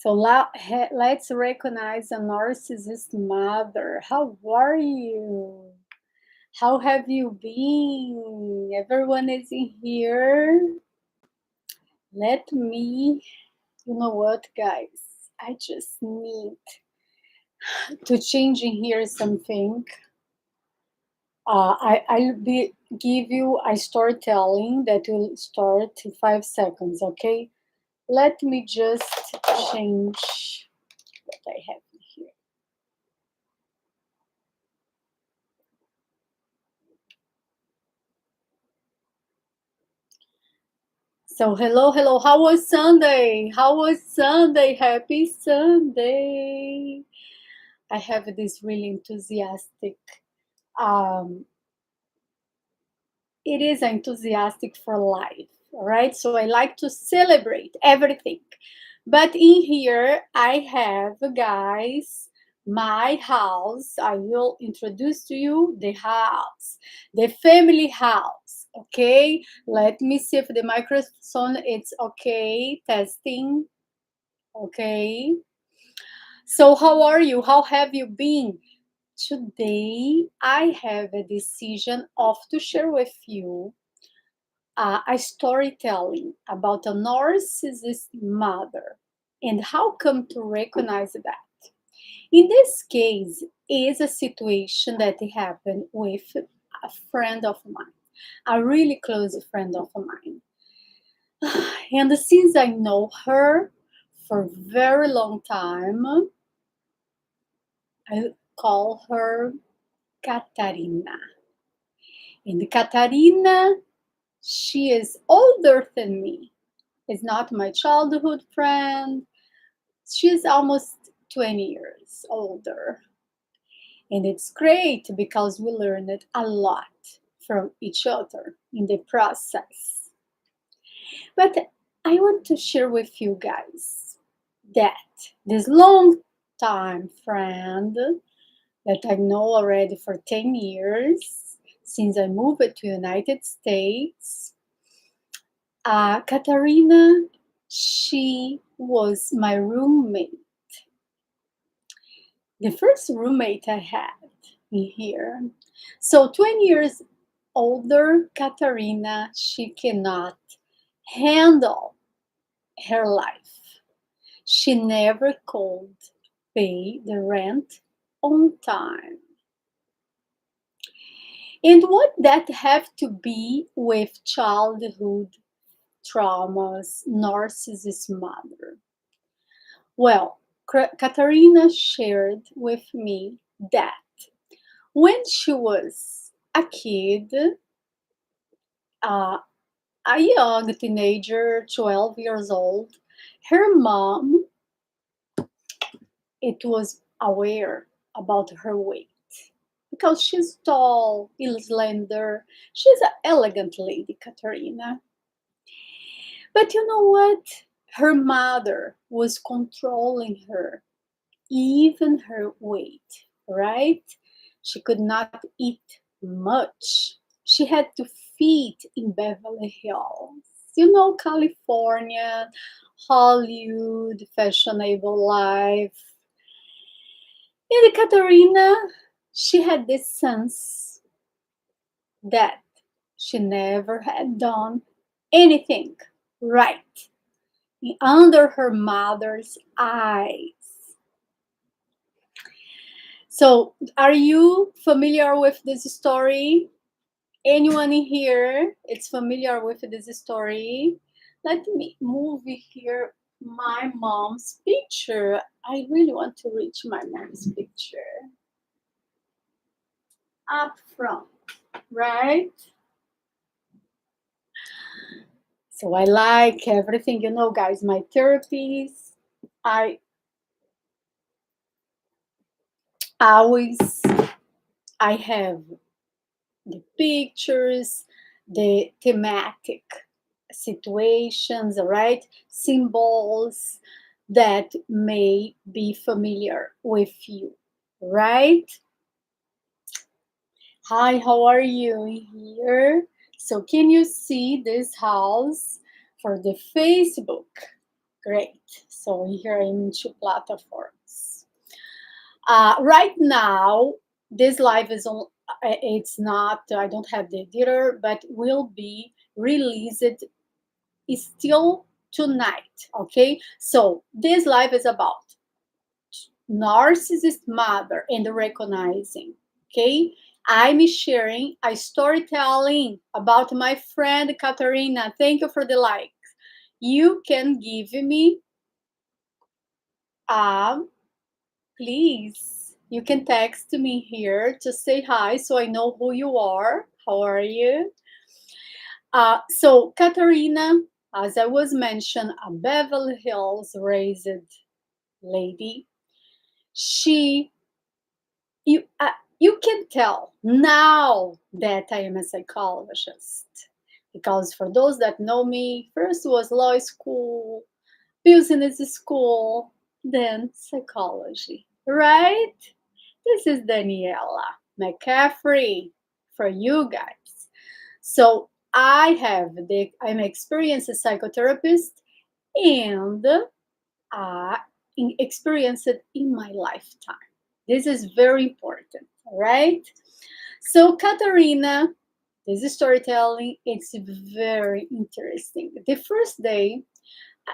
So let's recognize a narcissist mother. How are you? How have you been? Everyone is in here. Let me, you know what, guys? I just need to change in here something. I'll give you a storytelling that will start in 5 seconds, okay? Let me just change what I have here. So hello. How was Sunday? How was Sunday? Happy Sunday. I have this really enthusiastic, um, it is enthusiastic for life, right? So I like to celebrate everything. But in here, I have, guys, my house. I will introduce to you the house, the family house. Okay, let me see if the microphone it's okay. Testing. Okay. So how are you? How have you been? Today, I have a decision of to share with you a storytelling about a narcissist mother and how come to recognize that. In this case, is a situation that happened with a friend of mine, a really close friend of mine. And since I know her for a very long time, I call her Katarina. And Katarina, she is older than me. Is not my childhood friend. She's almost 20 years older. And it's great because we learned a lot from each other in the process. But I want to share with you guys that this long time friend that I know already for 10 years since I moved to United States, Katarina, she was my roommate. The first roommate I had in here. So 20 years older, Katarina, she cannot handle her life. She never could pay the rent on time. And what that have to be with childhood traumas, narcissist mother? Well, Katarina shared with me that when she was a kid, uh, a young teenager, 12 years old, her mom, it was aware about her weight because she's tall, slender. She's an elegant lady, Katarina. But you know what? Her mother was controlling her, even her weight, right? She could not eat much. She had to feed in Beverly Hills. You know, California, Hollywood, fashionable life. And Katarina, she had this sense that she never had done anything right under her mother's eyes. So, are you familiar with this story? Anyone in here is familiar with this story? Let me move here my mom's picture. I really want to reach my mom's picture up front, right? So I like everything, you know, guys, my therapies. I always I have the pictures, the thematic situations, right? Symbols that may be familiar with you, right? Hi, how are you here? So can you see this house for the Facebook? Great. So here I'm in two platforms. Right now, this live is on. It's not. I don't have the editor, but will be released still tonight. Okay. So this live is about Narcissist Mother and recognizing. Okay. I'm sharing a storytelling about my friend Katarina. Thank you for the like. You can give me a please. You can text me here to say hi so I know who you are. How are you? So Katarina, as I was mentioned, a Beverly Hills raised lady. She you you can tell now that I am a psychologist because for those that know me, first was law school, business school, then psychology, right? This is Daniela McCaffrey for you guys. So I'm an experienced psychotherapist and uh, experienced it in my lifetime. This is very important, all right? So Katarina, this is storytelling. It's very interesting. The first day,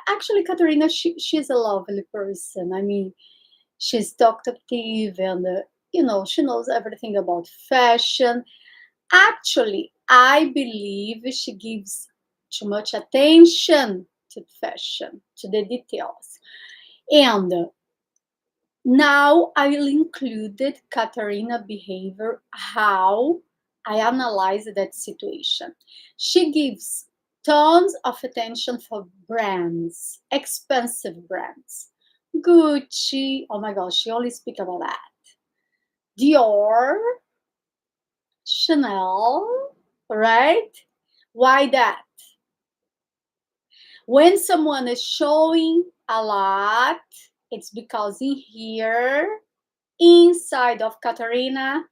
actually, Katarina, she's a lovely person. I mean, she's talkative and, she knows everything about fashion. Actually, I believe she gives too much attention to fashion, to the details. And now I'll included Katarina behavior, how I analyze that situation. She gives tons of attention for brands, expensive brands. Gucci, oh my gosh, she only speak about that. Dior, Chanel, right? Why that? When someone is showing a lot, it's because in here, inside of Katarina,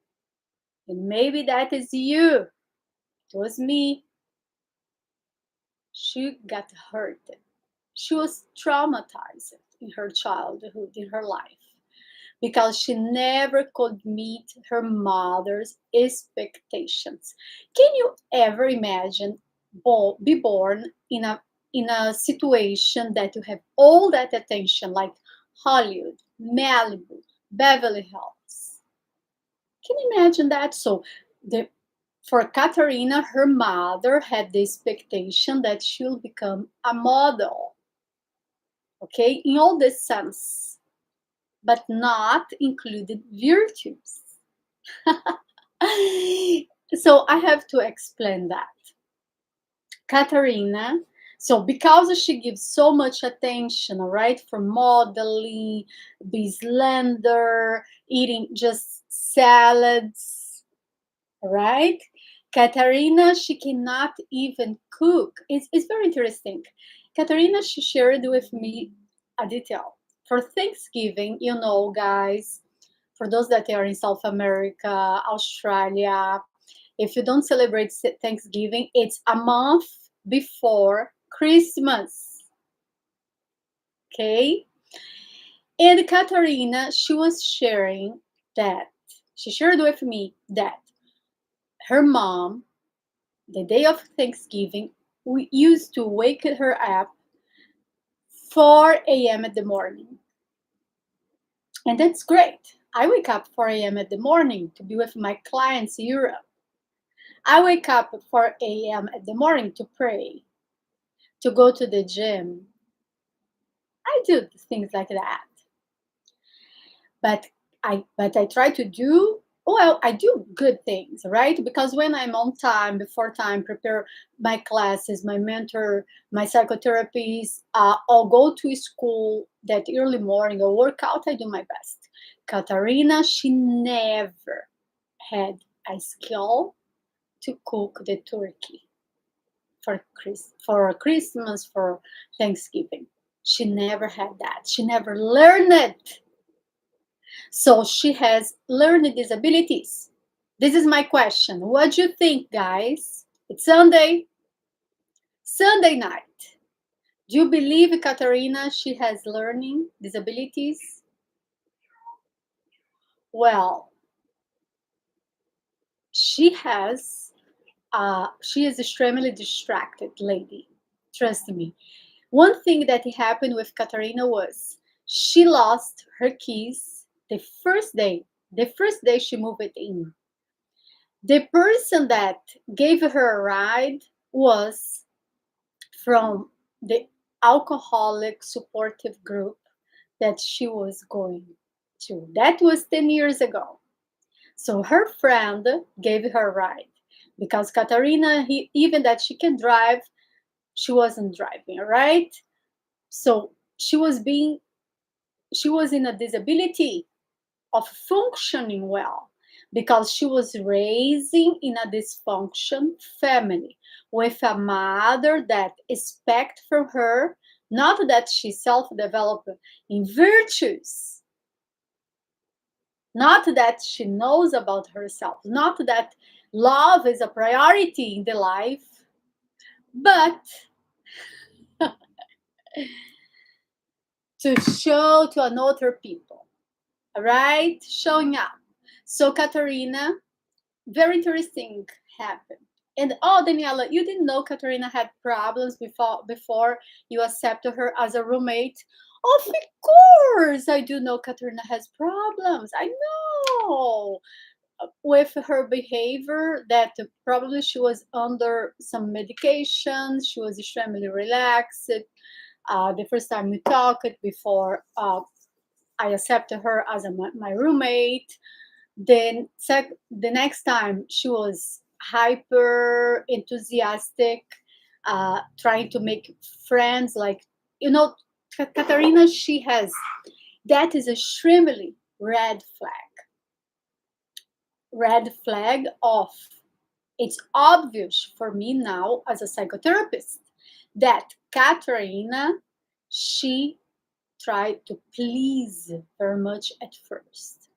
and maybe that is you, it was me, she got hurt. She was traumatized in her childhood, in her life, because she never could meet her mother's expectations. Can you ever imagine be born in a situation that you have all that attention, like Hollywood, Malibu, Beverly Hills? Can you imagine that? So the for Katarina, her mother had the expectation that she'll become a model, okay, in all the sense, but not included virtues. So I have to explain that. Katarina, so because she gives so much attention, right, for modeling, be slender, eating just salads, right? Katarina, she cannot even cook. It's very interesting. Katarina, she shared with me a detail. For Thanksgiving, guys, for those that are in South America, Australia, if you don't celebrate Thanksgiving, it's a month before Christmas. Okay? And Katarina, she was sharing that, she shared with me that her mom, the day of Thanksgiving, we used to wake her up 4 a.m. at the morning. And that's great. I wake up 4 a.m. at the morning to be with my clients in Europe. I wake up at 4 a.m. at the morning to pray, to go to the gym. I do things like that. But I try to do, well, I do good things, right? Because when I'm on time, before time, prepare my classes, my mentor, my psychotherapies, I'll go to school that early morning, I'll work out, I do my best. Katarina, she never had a skill to cook the turkey for Christmas, for Thanksgiving. She never had that. She never learned it. So she has learning disabilities. This is my question. What do you think, guys? It's Sunday night. Do you believe, Katarina, she has learning disabilities? Well, she has. She is extremely distracted lady. Trust me. One thing that happened with Katarina was she lost her keys the first day. The first day she moved in. The person that gave her a ride was from the alcoholic supportive group that she was going to. That was 10 years ago. So her friend gave her a ride because Katarina, even that she can drive, she wasn't driving, right? So she was in a disability of functioning well because she was raising in a dysfunction family with a mother that expect from her not that she self-developed in virtues, not that she knows about herself, not that love is a priority in the life, but to show to another people, right? Showing up. So Katarina, very interesting happened. And oh, Daniela, you didn't know Katarina had problems before you accepted her as a roommate. Of course, I do know Katarina has problems. I know with her behavior that probably she was under some medication. She was extremely relaxed. The first time we talked before I accepted her as my roommate. Then the next time she was hyper enthusiastic, trying to make friends. Like Katarina, she has that is extremely red flag of it's obvious for me now as a psychotherapist that Katarina, she tried to please very much at first.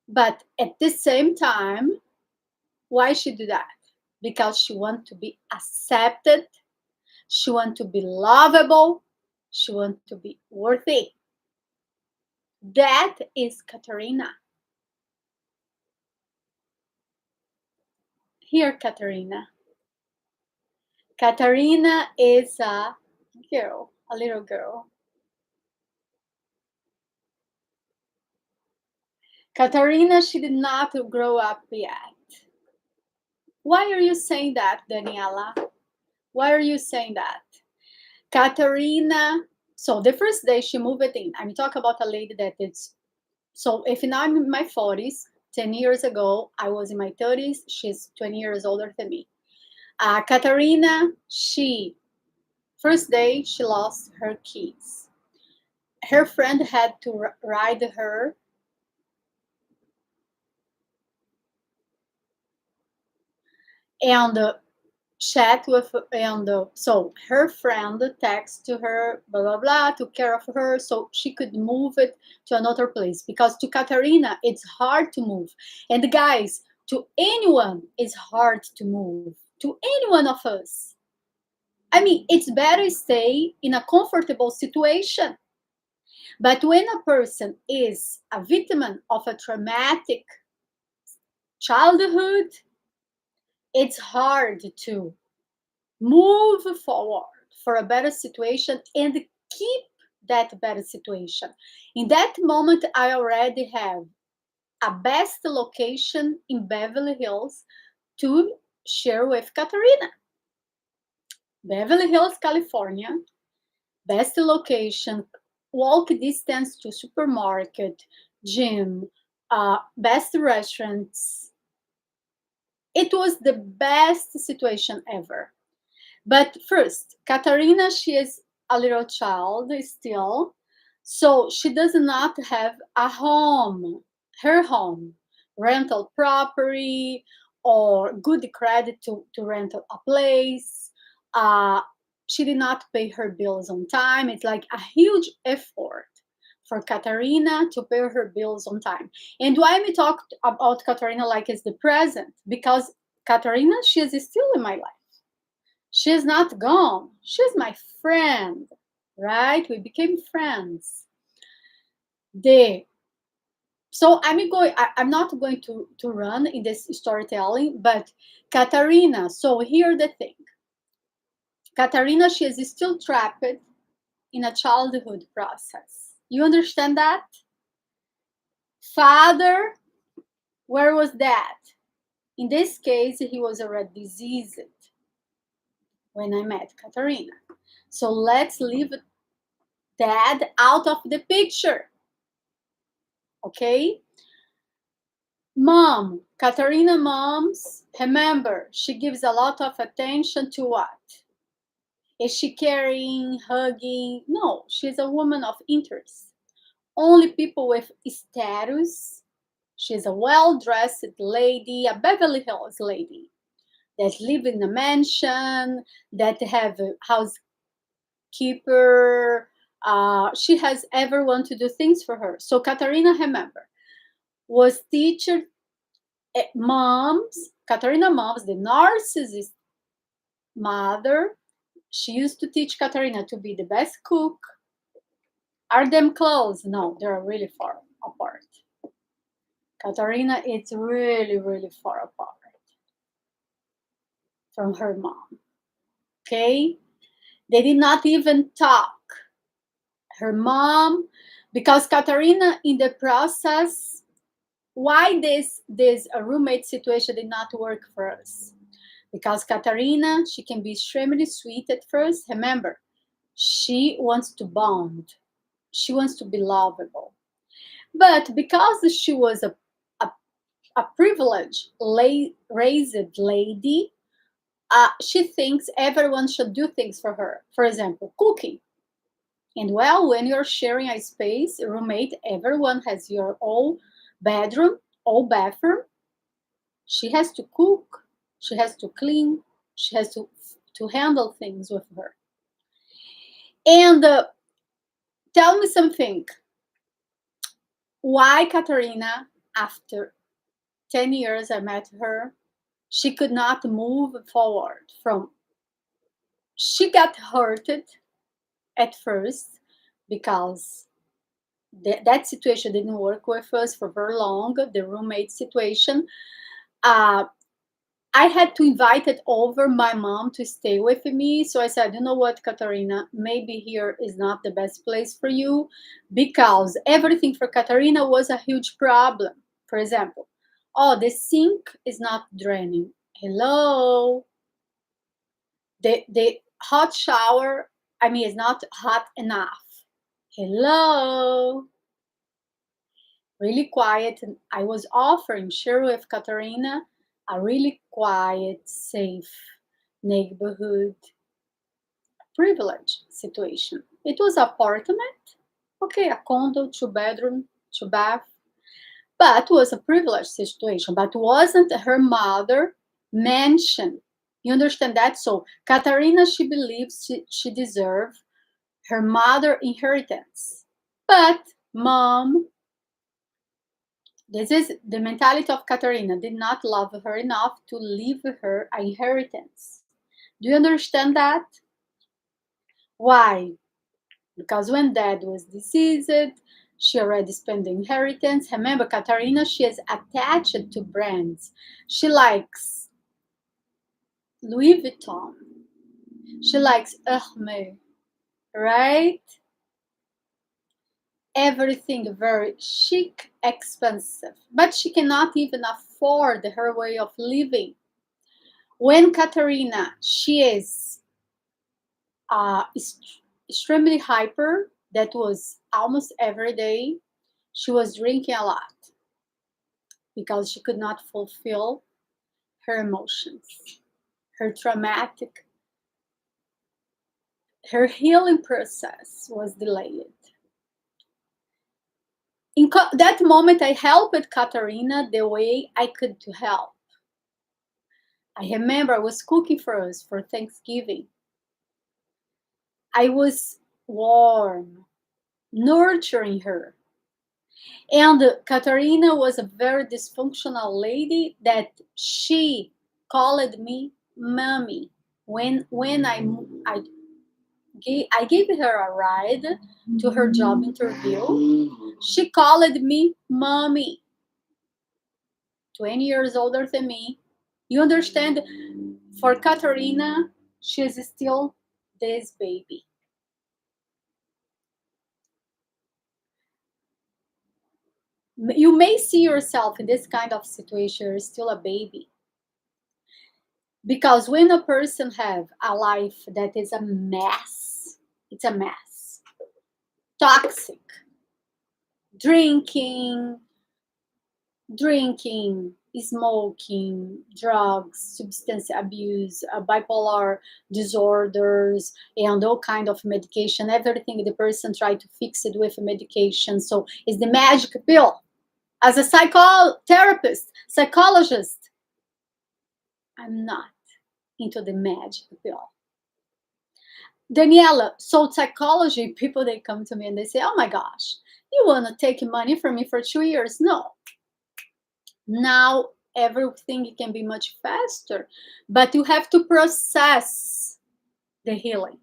But at the same time, why she do that? Because she want to be accepted, she want to be lovable, she want to be worthy. That is Katarina. Here, Katarina. Katarina is a girl, a little girl. Katarina, she did not grow up yet. Why are you saying that, Daniela? Why are you saying that? Katarina, so the first day she moved in, I'm talking about a lady that is, so if now I'm in my 40s, 10 years ago, I was in my 30s, she's 20 years older than me. Katarina, first day, she lost her keys. Her friend had to ride her and chat with, and so her friend texted to her, blah blah blah, took care of her so she could move it to another place, because to Katarina it's hard to move. And guys, to anyone it's hard to move, to any one of us. I mean, it's better stay in a comfortable situation. But when a person is a victim of a traumatic childhood, it's hard to move forward for a better situation and keep that better situation. In that moment, I already have a best location in Beverly Hills to share with Katarina. Beverly Hills, California, best location, walk distance to supermarket, gym, best restaurants. It was the best situation ever. But first, Katarina, she is a little child still, so she does not have a home, her home, rental property, or good credit to rent a place. She did not pay her bills on time. It's like a huge effort for Katarina to pay her bills on time. And why we talk about Katarina like it's the present? Because Katarina, she is still in my life. She's not gone. She's my friend, right? We became friends. The So I'm not going to run in this storytelling, but Katarina, so here the thing. Katarina, she is still trapped in a childhood process. You understand that? Father, where was that? In this case, he was already diseased when I met Katarina. So let's leave dad out of the picture. Okay? Mom, Katarina moms, remember, she gives a lot of attention to what? Is she caring, hugging? No, she's a woman of interest. Only people with status. She's a well-dressed lady, a Beverly Hills lady that live in a mansion, that have a housekeeper. She has everyone to do things for her. So Katarina, remember, was teacher moms, Katarina moms, the narcissist mother. She used to teach Katarina to be the best cook. Are them close? No, they're really far apart. Katarina is really, really far apart from her mom. Okay? They did not even talk. Her mom, because Katarina in the process, why this roommate situation did not work for us? Because Katarina, she can be extremely sweet at first. Remember, she wants to bond. She wants to be lovable. But because she was a privileged, raised lady, she thinks everyone should do things for her. For example, cooking. And well, when you're sharing a space, a roommate, everyone has your own bedroom, own bathroom. She has to cook. She has to clean. She has to handle things with her. And tell me something. Why Katarina, after 10 years I met her, she could not move forward from, she got hurted at first because that situation didn't work with us for very long, the roommate situation. I had to invite it over my mom to stay with me. So I said, you know what, Katarina, maybe here is not the best place for you, because everything for Katarina was a huge problem. For example, oh, the sink is not draining. Hello. The hot shower, I mean, is not hot enough. Hello. Really quiet. And I was offering, share with Katarina, a really quiet, safe neighborhood, privilege situation. It was apartment, okay, a condo, 2 bedroom, 2 bath, but was a privileged situation, but wasn't her mother mansion. You understand that? So Katarina, she believes she deserved her mother inheritance. But mom, this is the mentality of Katarina, did not love her enough to leave her an inheritance. Do you understand that? Why? Because when dad was deceased, she already spent the inheritance. Remember, Katarina, she is attached to brands. She likes Louis Vuitton. She likes Hermes, right? Everything very chic, expensive. But she cannot even afford her way of living. When Katarina, she is extremely hyper, that was almost every day, she was drinking a lot because she could not fulfill her emotions, her traumatic, her healing process was delayed. In that moment, I helped Katarina the way I could to help. I remember I was cooking for us for Thanksgiving. I was warm, nurturing her. And Katarina was a very dysfunctional lady that she called me mommy. when I gave her a ride to her job interview, she called me mommy. 20 years older than me. You understand? For Katarina, she is still this baby. You may see yourself in this kind of situation, you're still a baby. Because when a person have a life that is a mess, it's a mess. Toxic, drinking, smoking, drugs, substance abuse, bipolar disorders, and all kind of medication. Everything the person try to fix it with medication. So it's the magic pill. As a psychotherapist, psychologist, I'm not into the magic pill. Daniela, so psychology people, they come to me and they say, oh my gosh, you want to take money from me for 2 years? No. Now everything can be much faster, but you have to process the healing.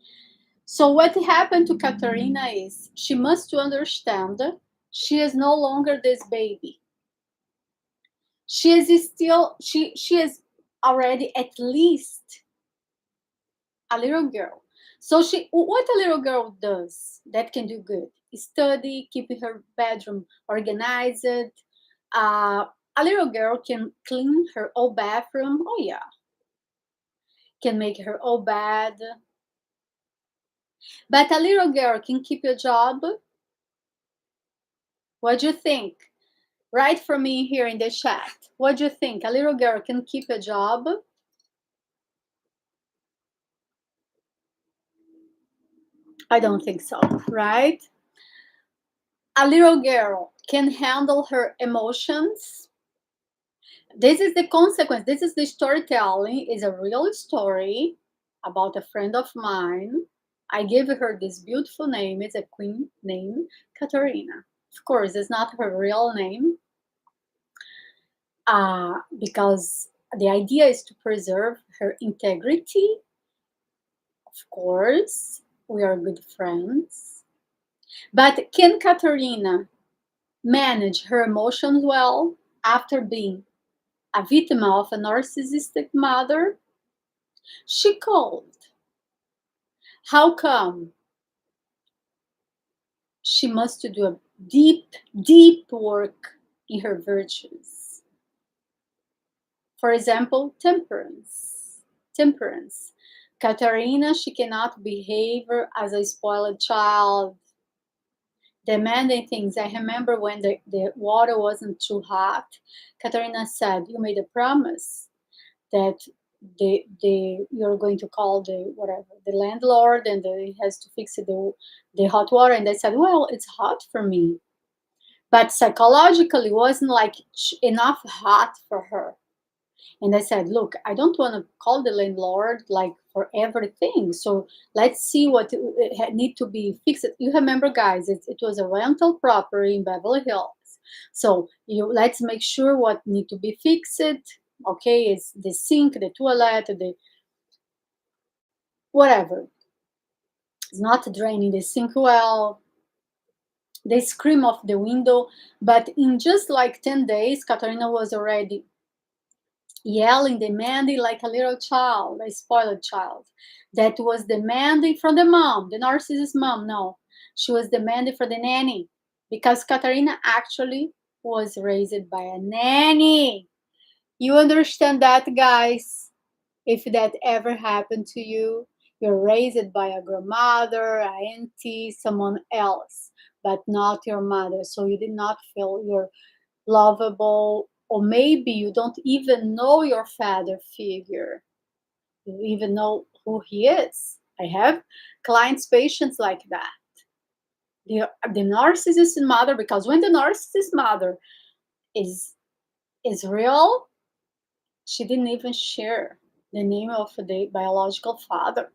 So what happened to Katarina is she must understand she is no longer this baby. She is still, she is already at least a little girl. So what a little girl does that can do good? Study, keeping her bedroom organized. A little girl can clean her own bathroom. Oh yeah, can make her own bed. But a little girl can keep a job. What do you think? Write for me here in the chat. What do you think? A little girl can keep a job? I don't think so, right? A little girl can handle her emotions. This is the consequence. This is the storytelling. Is a real story about a friend of mine. I gave her this beautiful name. It's a queen name, Katarina. Of course, it's not her real name, because the idea is to preserve her integrity. Of course, we are good friends. But can Katarina manage her emotions well after being a victim of a narcissistic mother? She could. How come? She must do a deep, deep work in her virtues. For example, temperance. Temperance. Katarina, she cannot behave as a spoiled child, demanding things. I remember when the water wasn't too hot, Katarina said, you made a promise that you're going to call the landlord, and he has to fix the hot water. And I said, well, it's hot for me, but psychologically it wasn't like enough hot for her. And I said, look, I don't want to call the landlord like for everything. So let's see what need to be fixed. You remember, guys, it was a rental property in Beverly Hills. So let's make sure what need to be fixed. Okay, it's the sink, the toilet, the whatever. It's not draining the sink well. They scream off the window. But in just like 10 days, Katarina was already yelling, demanding like a little child, a spoiled child. That was demanding from the mom, the narcissist mom. No, she was demanding for the nanny, because Katarina actually was raised by a nanny. You understand that, guys? If that ever happened to you, you're raised by a grandmother, an auntie, someone else, but not your mother. So you did not feel you're lovable, or maybe you don't even know your father figure. You don't even know who he is. I have clients, patients like that. The narcissist mother, because when the narcissist mother is real, she didn't even share the name of the biological father.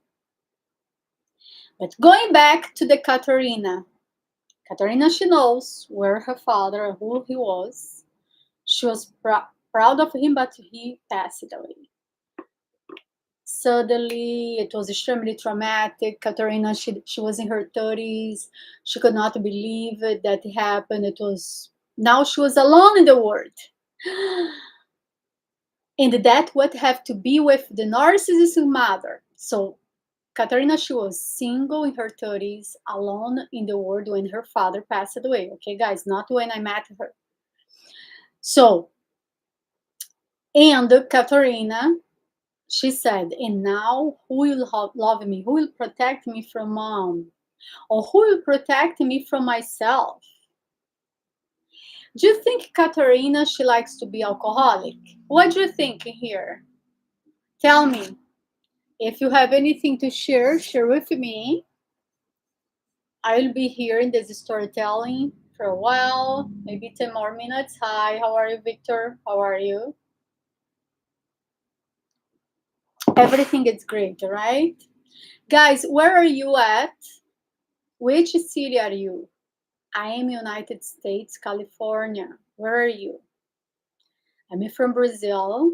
But going back to the Katarina, she knows where her father, who he was. She was proud of him, but he passed away. Suddenly, it was extremely traumatic. Katerina, she was in her 30s. She could not believe it that it happened. It was now she was alone in the world. And that would have to be with the narcissist mother. So Katerina, she was single in her 30s, alone in the world when her father passed away. Okay, guys, not when I met her. So, and Katerina, she said, and now who will love me? Who will protect me from mom? Or who will protect me from myself? Do you think Katerina, she likes to be alcoholic? What do you think here? Tell me. If you have anything to share, share with me. I'll be here in this storytelling for a while, maybe 10 more minutes. Hi, how are you, Victor? How are you? Everything is great, right? Guys, where are you at? Which city are you? I am United States, California. Where are you? I'm from Brazil.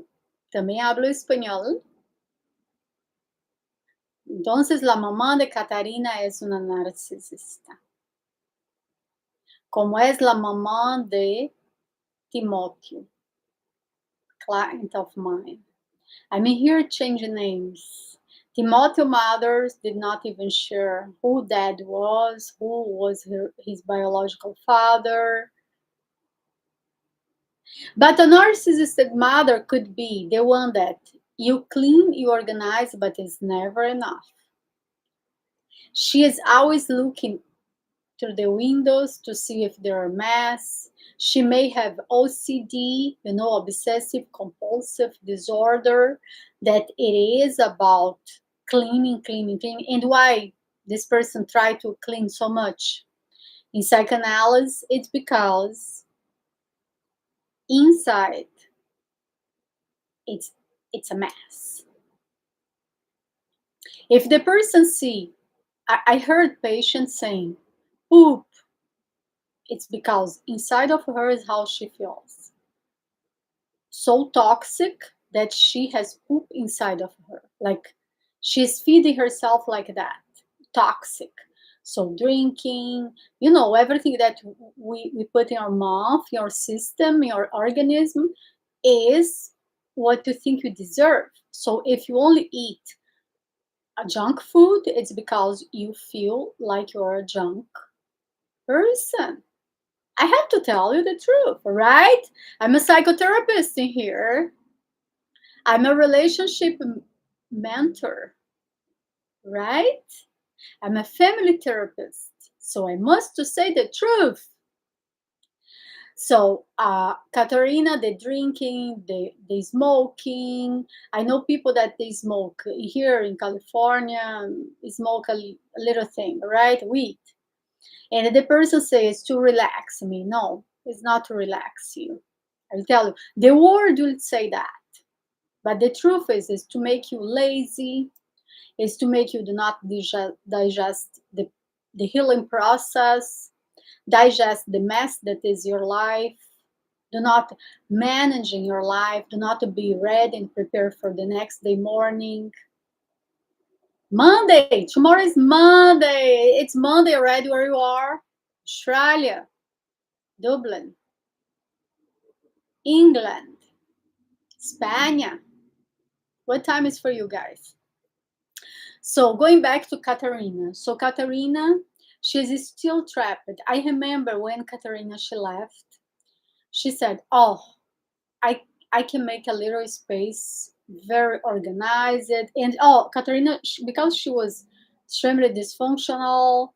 Também hablo espanhol. Entonces, la mamá de Catarina es una narcisista. Como es la mamá de Timoteo, client of mine. I'm here changing names. Timoteo mothers did not even share who dad was, who was his biological father. But a narcissistic mother could be the one that you clean, you organize, but it's never enough. She is always looking through the windows to see if there are mess. She may have OCD, obsessive compulsive disorder, that it is about cleaning. And why this person try to clean so much? In psychoanalysis, it's because inside it's a mess. If the person see, I heard patients saying, poop, it's because inside of her is how she feels. So toxic that she has poop inside of her. Like she's feeding herself like that. Toxic. So drinking, everything that we put in our mouth, your system, your organism is what you think you deserve. So if you only eat a junk food, it's because you feel like you're a junk person. I have to tell you the truth, right? I'm a psychotherapist in here. I'm a relationship mentor, right? I'm a family therapist, so I must to say the truth. So, Katarina, the drinking, the smoking. I know people that they smoke here in California, smoke a little thing, right? Weed. And the person says to relax me. No, it's not to relax you. I'll tell you, the word will say that. But the truth is to make you lazy, is to make you do not digest the healing process, digest the mess that is your life, do not managing your life, do not be ready and prepared for the next day morning. Monday, tomorrow is Monday. It's Monday already where you are. Australia, Dublin, England, Spain. What time is for you guys? So going back to Katarina. So Katarina, she's still trapped. I remember when Katarina, she left, she said, oh, I can make a little space, very organized. And Katarina, because she was extremely dysfunctional,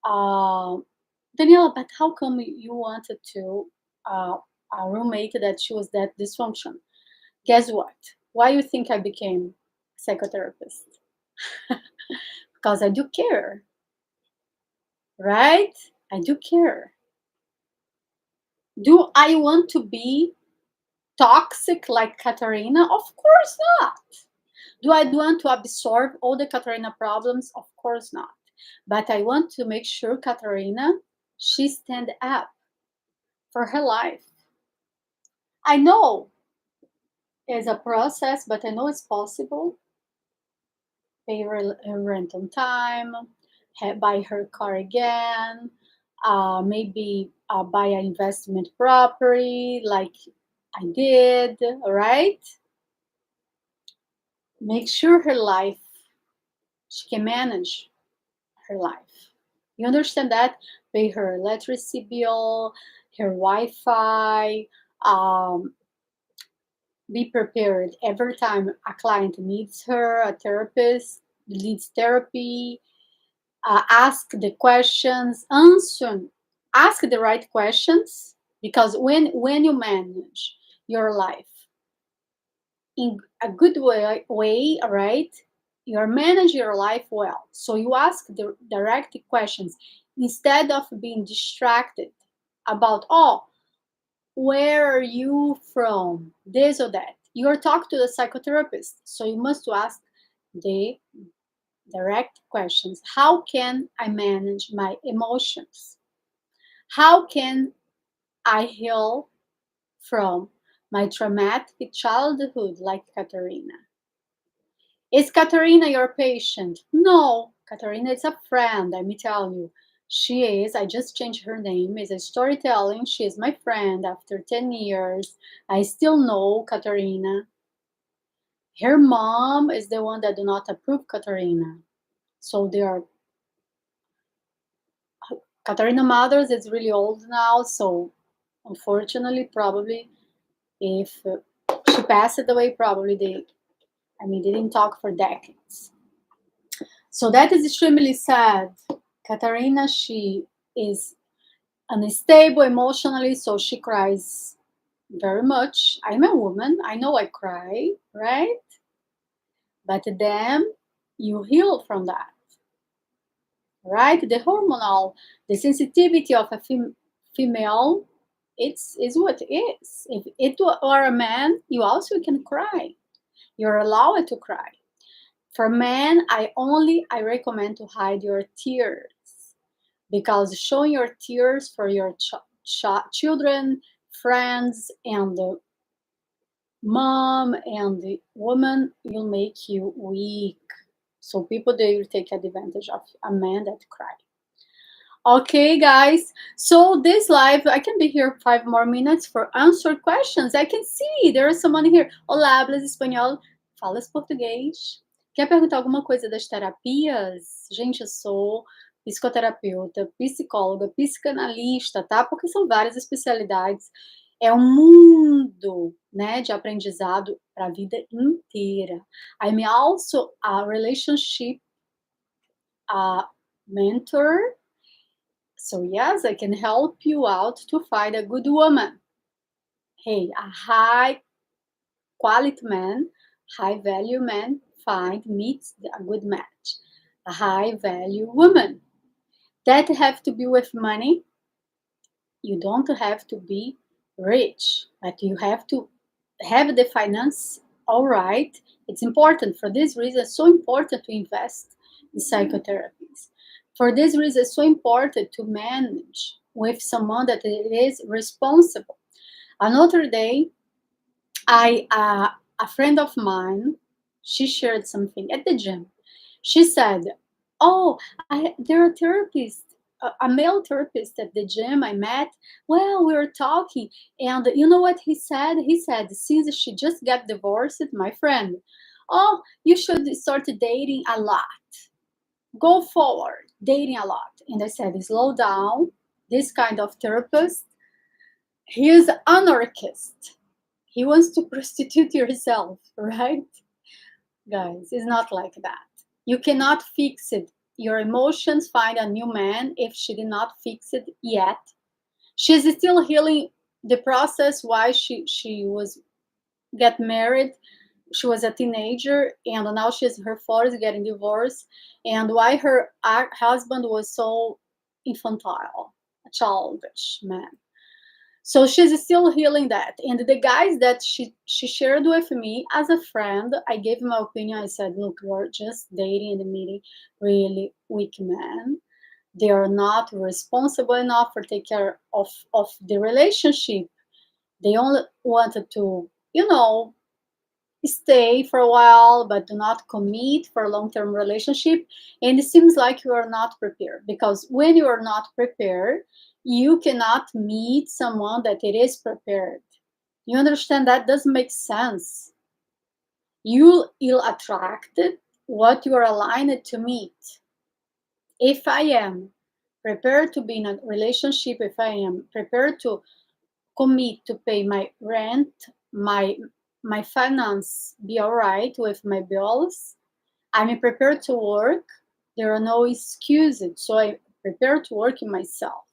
Daniela, but how come you wanted to a roommate that she was that dysfunction? Guess what? Why you think I became psychotherapist? Because I do care, right? I do care. Do I want to be toxic like Katarina? Of course not. Do I want to absorb all the Katarina problems? Of course not. But I want to make sure Katarina, she stand up for her life. I know it's a process, but I know it's possible. pay her rent on time, buy her car again, maybe buy an investment property like I did, right? Make sure her life, she can manage her life. You understand that? Pay her electricity bill, her Wi-Fi, um, be prepared every time a client needs her, a therapist needs therapy. Ask the questions, ask the right questions, because when you manage your life in a good way, right, you're managing your life well. So you ask the direct questions instead of being distracted about, oh, where are you from, this or that. You're talking to the psychotherapist, so you must ask the direct questions. How can I manage my emotions? How can I heal from my traumatic childhood like Katarina? Is Katarina your patient? No, Katarina is a friend, let me tell you. She is, I just changed her name, is a storytelling. She is my friend after 10 years. I still know Katarina. Her mom is the one that do not approve Katarina. So they are, Katarina Mothers is really old now, so unfortunately, probably if she passed away, probably they didn't talk for decades. So that is extremely sad. Katarina, she is unstable emotionally, so she cries very much. I'm a woman, I know I cry, right? But then you heal from that, right? The hormonal, the sensitivity of a female, it's is what it is. If it were a man, you also can cry. You're allowed to cry. For men, I recommend to hide your tears, because showing your tears for your children, friends, and the mom and the woman will make you weak. So people, they will take advantage of a man that cry. Okay, guys. So this live, I can be here 5 more minutes for answer questions. I can see there is someone here. Olá, hablas espanhol? Falas português? Quer perguntar alguma coisa das terapias? Gente, eu sou psicoterapeuta, psicóloga, psicanalista, tá? Porque são várias especialidades. É um mundo, né, de aprendizado para a vida inteira. I'm also a relationship mentor. So yes, I can help you out to find a good woman. Hey, a high quality man, high value man meets a good match. A high value woman. That have to be with money. You don't have to be rich, but you have to have the finance all right. It's important. For this reason, it's so important to invest in psychotherapies. For this reason, it's so important to manage with someone that is responsible. Another day, a friend of mine, she shared something at the gym. She said, "Oh, there are therapists, a male therapist at the gym I met. Well, we were talking, and you know what he said? He said, since she just got divorced, my friend, oh, you should start dating a lot. Go forward, dating a lot." And I said, slow down. This kind of therapist, he is anarchist. He wants to prostitute yourself, right? Guys, it's not like that. You cannot fix it. Your emotions find a new man if she did not fix it yet. She's still healing the process why she was get married. She was a teenager and now she's in her 40s getting divorced, and why her husband was so infantile, a childish man. So she's still healing that. And the guys that she shared with me as a friend, I gave my opinion. I said, look, you're just dating and meeting really weak men. They are not responsible enough for take care of the relationship. They only wanted to, stay for a while but do not commit for a long-term relationship, and it seems like you are not prepared, because when you are not prepared, you cannot meet someone that it is prepared. You understand? That doesn't make sense. You'll attract what you are aligned to meet. If I am prepared to be in a relationship, if I am prepared to commit to pay my rent, my finance be all right with my bills, I'm prepared to work, there are no excuses, so I prepare to work in myself.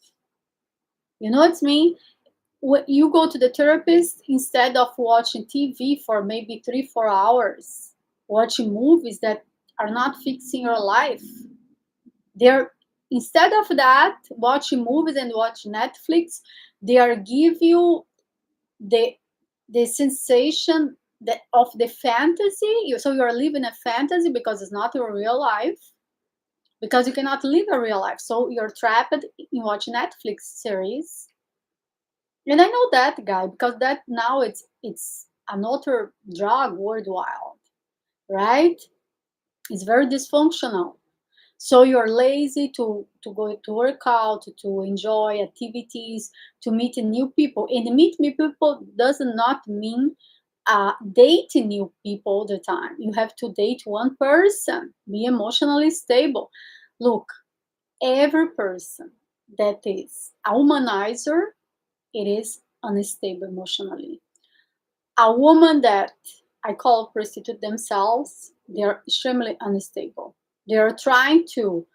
You know what I mean? When you go to the therapist, instead of watching TV for maybe 3-4 hours, watching movies that are not fixing your life, they're, instead of that, watching movies and watching Netflix, they are give you the sensation that of the fantasy. So you are living a fantasy because it's not your real life, because you cannot live a real life, so you're trapped in watching Netflix series. And I know that guy, because that now it's another drug worldwide, right? It's very dysfunctional. So you're lazy to go to work out, to enjoy activities, to meet new people. And meet new people does not mean dating new people all the time. You have to date one person, be emotionally stable. Look, every person that is a womanizer, it is unstable emotionally. A woman that I call prostitute themselves, they're extremely unstable. They're trying to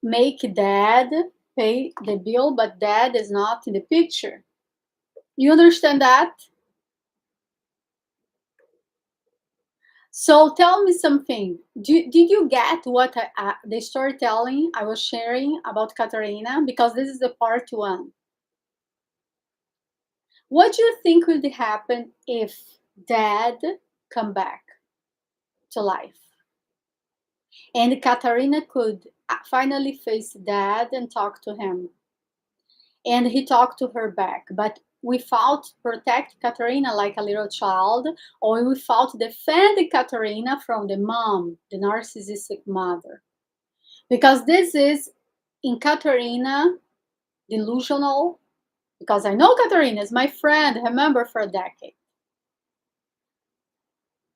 make dad pay the bill, but dad is not in the picture. You understand that? So tell me something. Did you get what the storytelling I was sharing about Katarina? Because this is the part one. What do you think would happen if dad come back to life? And Katarina could finally face dad and talk to him. And he talked to her back, but without protect Katarina like a little child, or without defend Katarina from the mom, the narcissistic mother. Because this is in Katarina delusional, because I know Katarina is my friend, her member for a decade.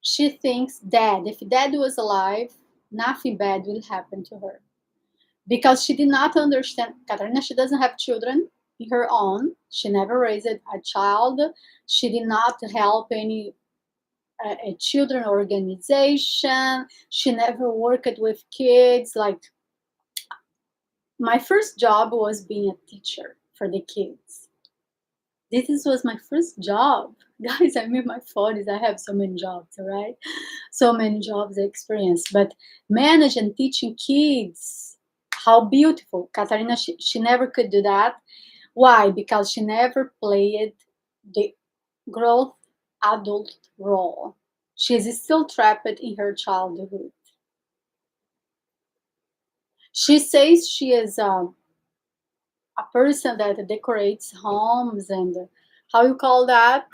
She thinks dad, if dad was alive, nothing bad will happen to her. Because she did not understand, Katarina, she doesn't have children in her own. She never raised a child. She did not help any a children organization. She never worked with kids. Like, my first job was being a teacher for the kids. This was my first job. Guys, I'm in my 40s. I have so many jobs, right? So many jobs experience. But managing and teaching kids, how beautiful. Katarina, she never could do that. Why? Because she never played the growth adult role. She is still trapped in her childhood. She says she is a person that decorates homes and how you call that,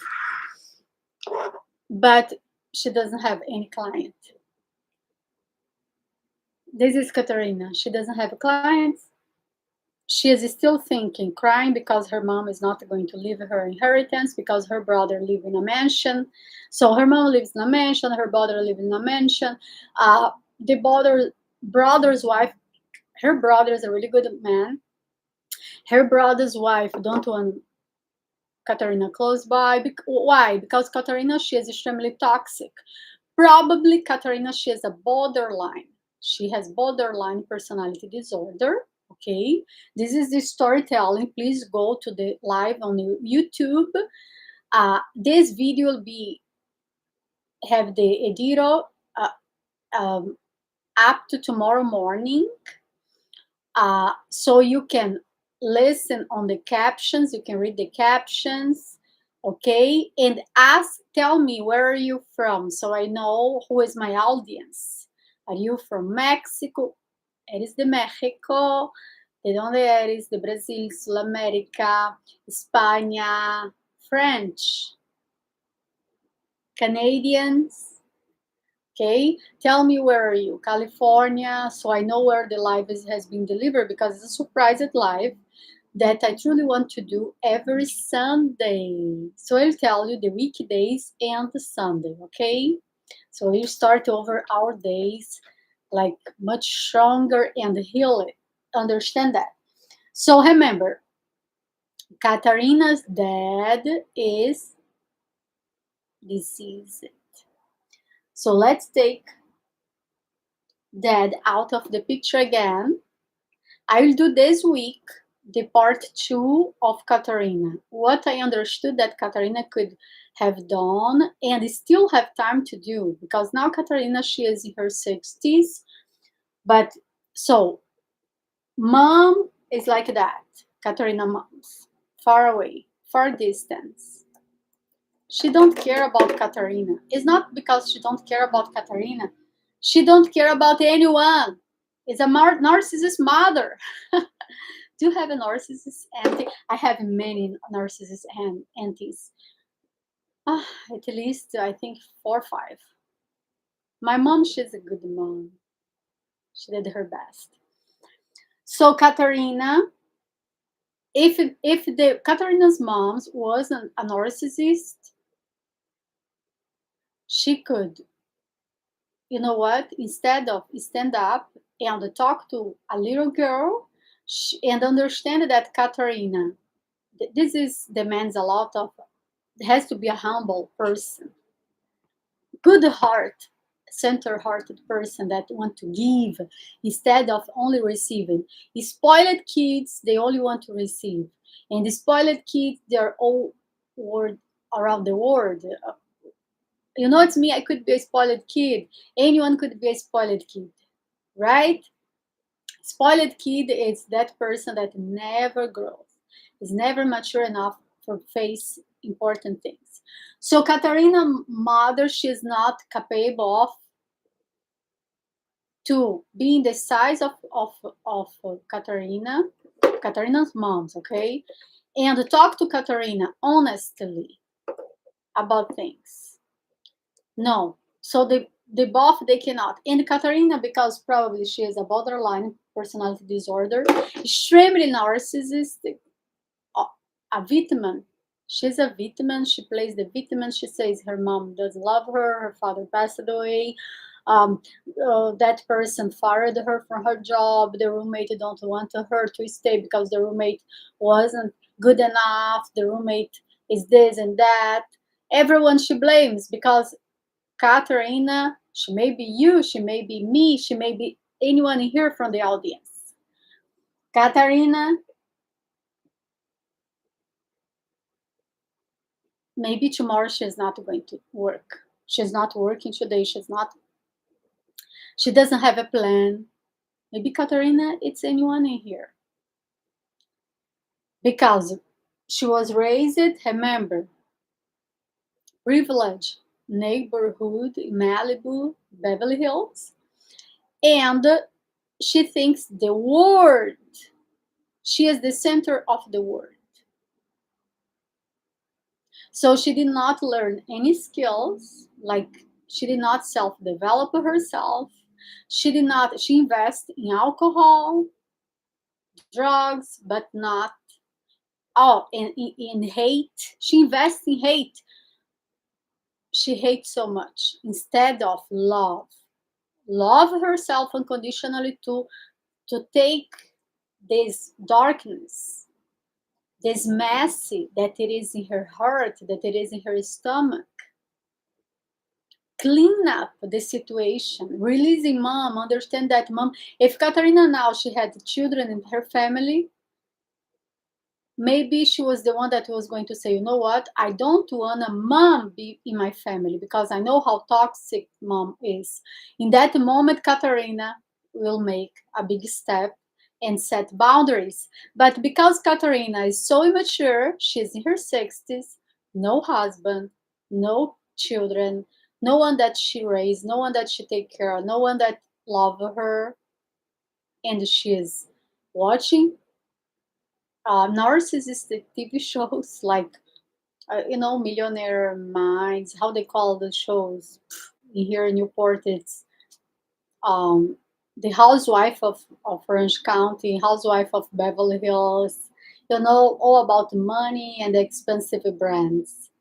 but she doesn't have any client. This is Katarina. She doesn't have clients. She is still thinking, crying because her mom is not going to leave her inheritance because her brother lives in a mansion. So her mom lives in a mansion, her brother lives in a mansion. The brother's wife, her brother is a really good man. Her brother's wife don't want Katarina close by. Why? Because Katarina, she is extremely toxic. Probably Katarina, she has a borderline. She has borderline personality disorder. Okay, this is the storytelling. Please go to the live on YouTube. This video will be have the editor um, up to tomorrow morning. So you can listen on the captions, you can read the captions, okay? And tell me, where are you from? So I know who is my audience. Are you from Mexico? Eres de México? ¿De dónde eres? De Brasil, Sudamérica, España, French, Canadians, okay? Tell me, where are you? California, so I know where the live has been delivered, because it's a surprise live that I truly want to do every Sunday. So I'll tell you the weekdays and the Sunday, okay? So we start over our days like much stronger and heal it. Understand that. So remember, Katarina's dad is deceased. So let's take dad out of the picture again. I will do this week the part 2 of Katarina. What I understood that Katarina could have done and still have time to do, because now Katarina, she is in her 60s. But so mom is like that. Katarina moms, far away, far distance. She don't care about Katarina. It's not because she don't care about Katarina. She don't care about anyone. It's a narcissist mother. Do you have a narcissist auntie? I have many narcissist aunties. At least I think 4 or 5. My mom, she's a good mom. She did her best. So Katarina, if the Katarina's mom wasn't a narcissist, she could, you know what? Instead of stand up and talk to a little girl, and understand that Katarina, this is demands a lot of. It has to be a humble person, good heart, center-hearted person that want to give instead of only receiving. Spoiled kids, they only want to receive, and the spoiled kids, they're all around the world. You know, it's me. I could be a spoiled kid. Anyone could be a spoiled kid, right? Spoiled kid is that person that never grows, is never mature enough to face important things. So Katarina mother, she's not capable of to being the size of Katarina's moms, okay? And talk to Katarina honestly about things. No. So they both, they cannot. And Katarina, because probably she has a borderline personality disorder, extremely narcissistic, a victim. She's a victim. She plays the victim. She says her mom doesn't love her. Her father passed away. Um, that person fired her from her job. The roommate don't want her to stay because the roommate wasn't good enough. The roommate is this and that. Everyone she blames, because Katarina, she may be you, she may be me, she may be anyone here from the audience. Katarina, maybe tomorrow she's not going to work. She's not working today. She doesn't have a plan. Maybe Katarina, it's anyone in here. Because she was raised, remember, privileged neighborhood in Malibu, Beverly Hills. And she thinks the world, she is the center of the world. So she did not learn any skills, like she did not self-develop herself. She invest in alcohol, drugs, but not, in hate. She invests in hate. She hates so much instead of love. Love herself unconditionally to take this darkness, this messy that it is in her heart, that it is in her stomach, clean up the situation, releasing mom, understand that mom, if Katarina now she had children in her family, maybe she was the one that was going to say, you know what, I don't want a mom be in my family because I know how toxic mom is. In that moment, Katarina will make a big step and set boundaries. But because Katarina is so immature, she's in her 60s, no husband, no children, no one that she raised, no one that she take care of, no one that love her, and she is watching narcissistic TV shows like Millionaire Minds, how they call the shows here in Newport. It's um, the housewife of Orange County, housewife of Beverly Hills, all about money and expensive brands.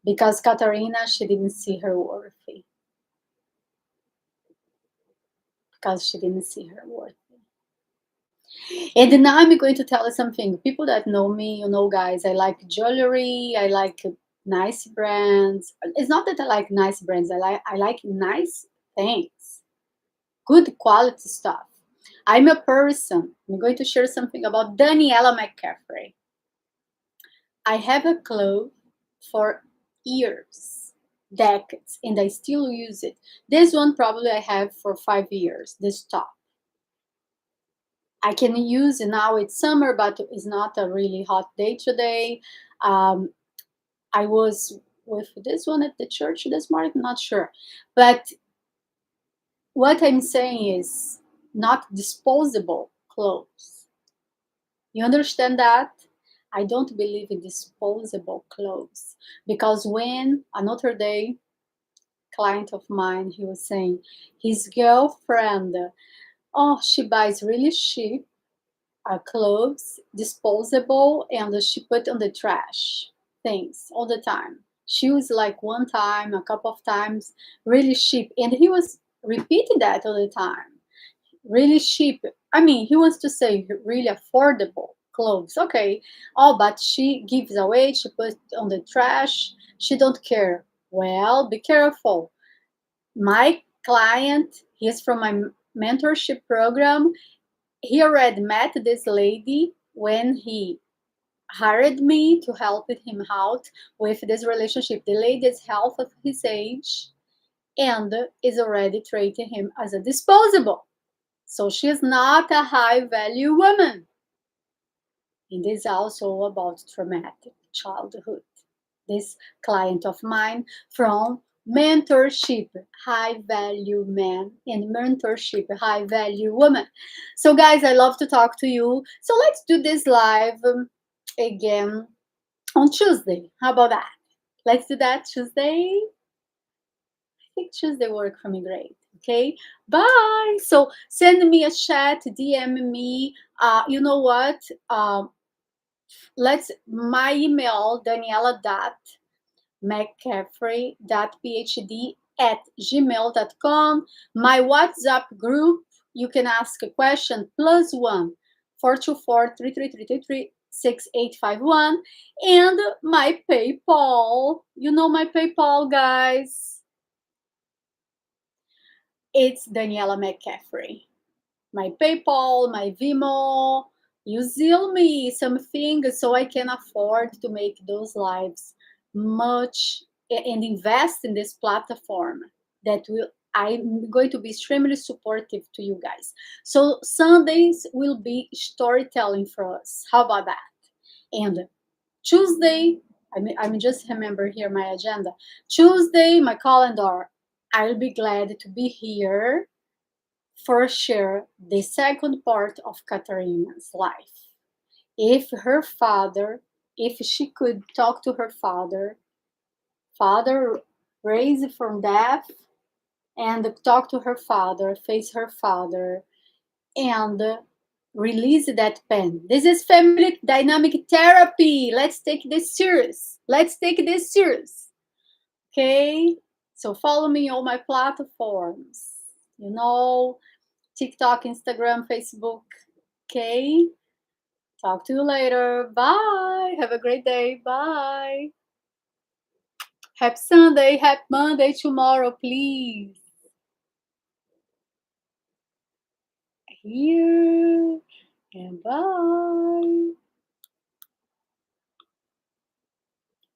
Because Katarina, she didn't see her worthy. Because she didn't see her worthy. And now I'm going to tell you something. People that know me, guys, I like jewelry, I like nice brands. It's not that I like nice brands, I like nice things, good quality stuff. I'm a person. I'm going to share something about Daniela McCaffrey. I have a clothes for years, decades, and I still use it. This one probably I have for 5 years, this top. I can use it now. It's summer, but it's not a really hot day today. Um, I was with this one at the church this morning, not sure. But what I'm saying is not disposable clothes. You understand that? I don't believe in disposable clothes because when another day, client of mine, he was saying his girlfriend, oh, she buys really cheap clothes, disposable, and she put on the trash things all the time. She was like one time, a couple of times, really cheap, and he was repeating that all the time. Really cheap. I mean, he wants to say really affordable clothes. Okay. Oh, but she gives away. She puts on the trash. She don't care. Well, be careful. My client, he's from my mentorship program. He already met this lady when he hired me to help him out with this relationship. The lady is half of his age and is already treating him as a disposable. So she's not a high value woman. It is also about traumatic childhood. This client of mine from mentorship, high value man, and mentorship, high value woman. So, guys, I love to talk to you. So, let's do this live again on Tuesday. How about that? Let's do that Tuesday. I think Tuesday work for me great. Okay, bye. So send me a chat, DM me. You know what? Let's my email daniela.mccaffrey.phd@gmail.com. My WhatsApp group. You can ask a question +1 424 33333 6851 and my PayPal. You know my PayPal, guys. It's Daniela McCaffrey. My PayPal, my Vimo, you zeal me something so I can afford to make those lives much and invest in this platform that will I'm going to be extremely supportive to you guys. So Sundays will be storytelling for us. How about that? And Tuesday, I'm just remember here my agenda. Tuesday, my calendar. I'll be glad to be here for sure the second part of Katarina's life. If her father, if she could talk to her father raised from death, and talk to her father, face her father, and release that pain. This is family dynamic therapy. Let's take this serious. Let's take this serious. Okay? So follow me on my platforms. TikTok, Instagram, Facebook. Okay. Talk to you later. Bye. Have a great day. Bye. Happy Sunday. Happy Monday tomorrow, please. Here. And bye.